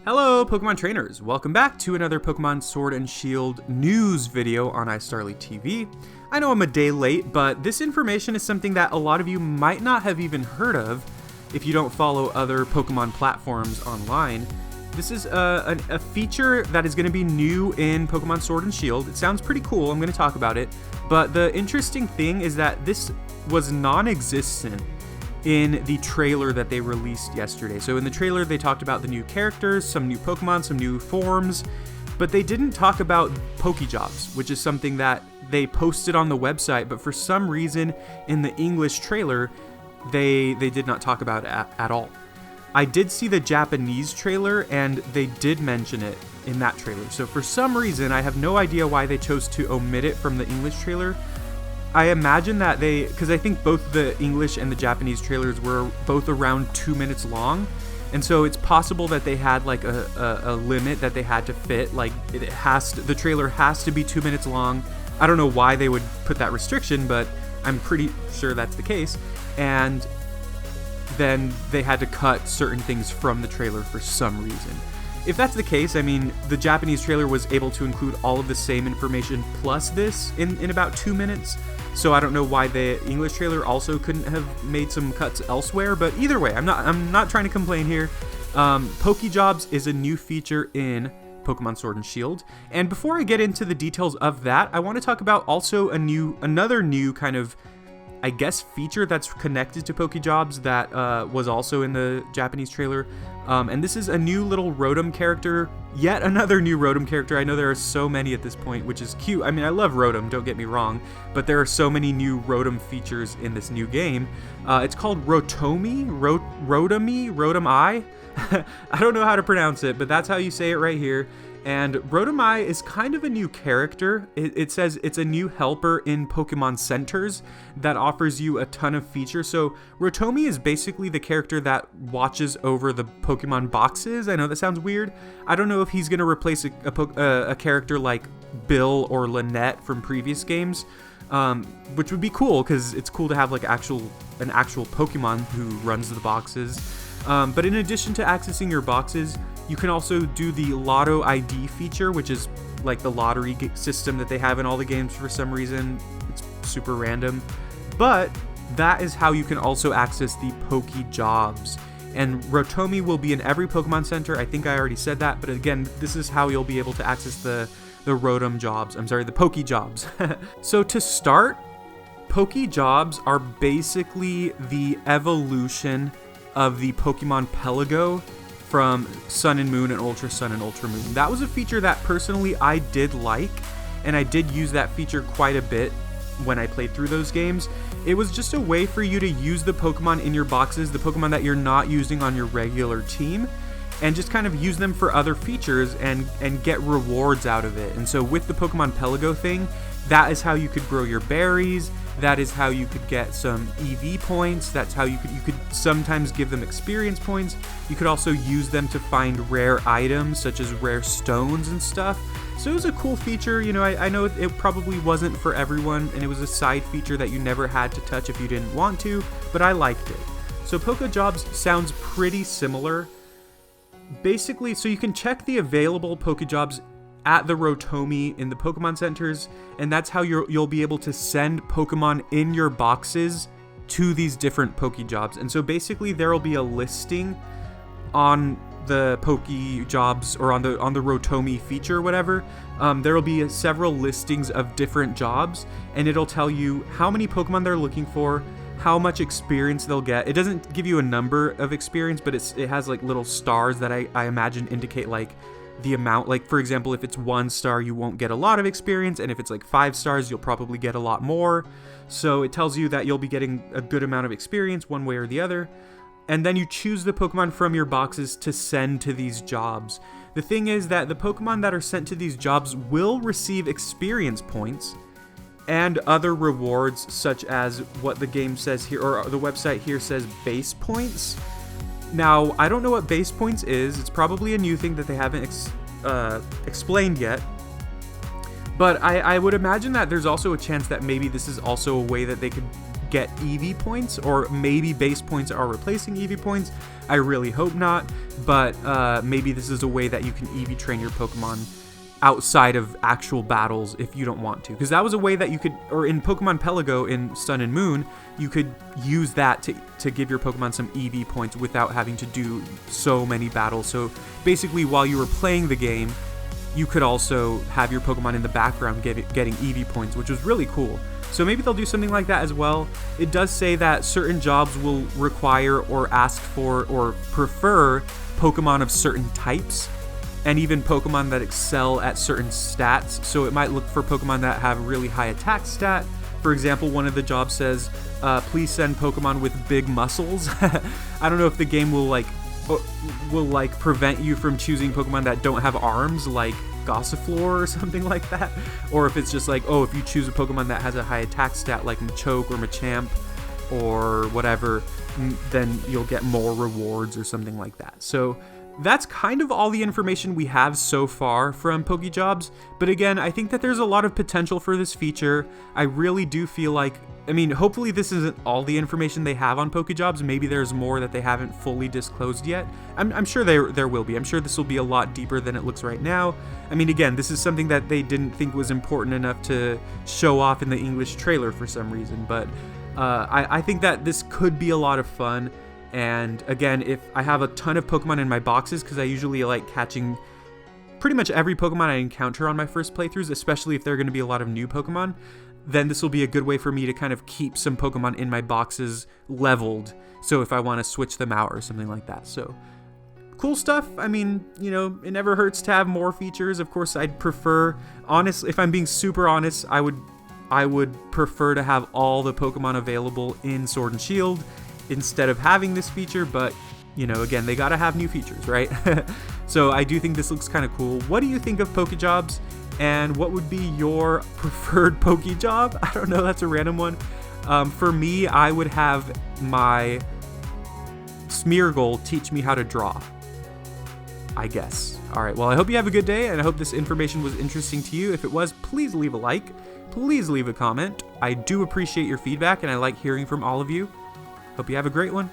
Hello Pokemon trainers, welcome back to another Pokemon Sword and Shield news video on iStarly TV. I know I'm a day late, but this information is something that a lot of you might not have even heard of if you don't follow other Pokemon platforms online. This is a feature that is going to be new in Pokemon Sword and Shield. It sounds pretty cool, I'm going to talk about it, but the interesting thing is that this was non-existent in the trailer that they released yesterday. So in the trailer, they talked about the new characters, some new Pokemon, some new forms, but they didn't talk about Poke Jobs, which is something that they posted on the website, but for some reason in the English trailer, they did not talk about it at all. I did see the Japanese trailer, and they did mention it in that trailer. So for some reason, I have no idea why they chose to omit it from the English trailer. I imagine that because I think both the English and the Japanese trailers were both around 2 minutes long, and so it's possible that they had like a limit that they had to fit. Like the trailer has to be 2 minutes long. I don't know why they would put that restriction, but I'm pretty sure that's the case. And then they had to cut certain things from the trailer for some reason. If that's the case, I mean, the Japanese trailer was able to include all of the same information plus this in about 2 minutes. So I don't know why the English trailer also couldn't have made some cuts elsewhere, but either way, I'm not trying to complain here. Poke Jobs is a new feature in Pokemon Sword and Shield. And before I get into the details of that, I want to talk about also another new kind of, I guess, feature that's connected to Poke Jobs that was also in the Japanese trailer. And this is a new little Rotom character, yet another new Rotom character. I know there are so many at this point, which is cute. I mean, I love Rotom, don't get me wrong, but there are so many new Rotom features in this new game. It's called Rotomi, Rotom-I. I don't know how to pronounce it, but that's how you say it right here. And Rotom-I is kind of a new character. It says it's a new helper in Pokemon Centers that offers you a ton of features. So Rotomi is basically the character that watches over the Pokemon boxes. I know that sounds weird. I don't know if he's going to replace a character like Bill or Lynette from previous games, which would be cool because it's cool to have like an actual Pokemon who runs the boxes. But in addition to accessing your boxes, you can also do the Loto ID feature, which is like the lottery system that they have in all the games for some reason. It's super random. But that is how you can also access the Poke Jobs. And Rotomi will be in every Pokemon Center. I think I already said that, but again, this is how you'll be able to access the Poke Jobs. So to start, Poke Jobs are basically the evolution of the Pokemon Pelago from Sun and Moon and Ultra Sun and Ultra Moon. That was a feature that personally I did like, and I did use that feature quite a bit when I played through those games. It was just a way for you to use the Pokemon in your boxes, the Pokemon that you're not using on your regular team, and just kind of use them for other features and get rewards out of it. And so with the Pokemon Pelago thing, that is how you could grow your berries. That is how you could get some EV points. That's how you could sometimes give them experience points. You could also use them to find rare items, such as rare stones and stuff. So it was a cool feature. You know, I know it probably wasn't for everyone, and it was a side feature that you never had to touch if you didn't want to, but I liked it. So Poke Jobs sounds pretty similar. Basically, so you can check the available Poke Jobs at the Rotomi in the Pokemon Centers, and that's how you'll be able to send Pokemon in your boxes to these different Poke Jobs. And so basically there will be a listing on the Poke Jobs or on the Rotomi feature or whatever. There will be several listings of different jobs, and it'll tell you how many Pokemon they're looking for, how much experience they'll get. It doesn't give you a number of experience, but it has like little stars that I imagine indicate like the amount. Like for example, if it's 1 star, you won't get a lot of experience, and if it's like 5 stars, you'll probably get a lot more. So it tells you that you'll be getting a good amount of experience one way or the other. And then you choose the Pokemon from your boxes to send to these jobs. The thing is that the Pokemon that are sent to these jobs will receive experience points and other rewards, such as what the game says here, or the website here says base points. Now, I don't know what base points is. It's probably a new thing that they haven't explained yet. But I would imagine that there's also a chance that maybe this is also a way that they could get EV points, or maybe base points are replacing EV points. I really hope not, but maybe this is a way that you can EV train your Pokemon outside of actual battles if you don't want to, because that was a way that you could, or in Pokemon Pelago in Sun and Moon, you could use that to give your Pokemon some EV points without having to do so many battles. So basically, while you were playing the game, you could also have your Pokemon in the background getting EV points, which was really cool. So maybe they'll do something like that as well. It does say that certain jobs will require or ask for or prefer Pokemon of certain types, and even Pokemon that excel at certain stats. So it might look for Pokemon that have really high attack stat. For example, one of the jobs says, please send Pokemon with big muscles. I don't know if the game will prevent you from choosing Pokemon that don't have arms, like Gossifleur or something like that. Or if it's just like, oh, if you choose a Pokemon that has a high attack stat like Machoke or Machamp or whatever, then you'll get more rewards or something like that. So that's kind of all the information we have so far from Poke Jobs, but again, I think that there's a lot of potential for this feature. I really do feel like, I mean, hopefully this isn't all the information they have on Poke Jobs. Maybe there's more that they haven't fully disclosed yet. I'm sure there will be. I'm sure this will be a lot deeper than it looks right now. I mean, again, this is something that they didn't think was important enough to show off in the English trailer for some reason, but I think that this could be a lot of fun. And again, if I have a ton of Pokemon in my boxes, because I usually like catching pretty much every Pokemon I encounter on my first playthroughs, especially if there are going to be a lot of new Pokemon, then this will be a good way for me to kind of keep some Pokemon in my boxes leveled, so if I want to switch them out or something like that. So cool stuff. I mean, you know, it never hurts to have more features. Of course, I'd prefer, honestly, if I'm being super honest, I would prefer to have all the Pokemon available in Sword and Shield instead of having this feature, but you know, again, they gotta have new features, right? So I do think this looks kind of cool. What do you think of Poke Jobs, and what would be your preferred Poke Job? I don't know, that's a random one. For me, I would have my Smeargle teach me how to draw, I guess. All right, well, I hope you have a good day, and I hope this information was interesting to you. If it was, please leave a like, please leave a comment. I do appreciate your feedback, and I like hearing from all of you. Hope you have a great one.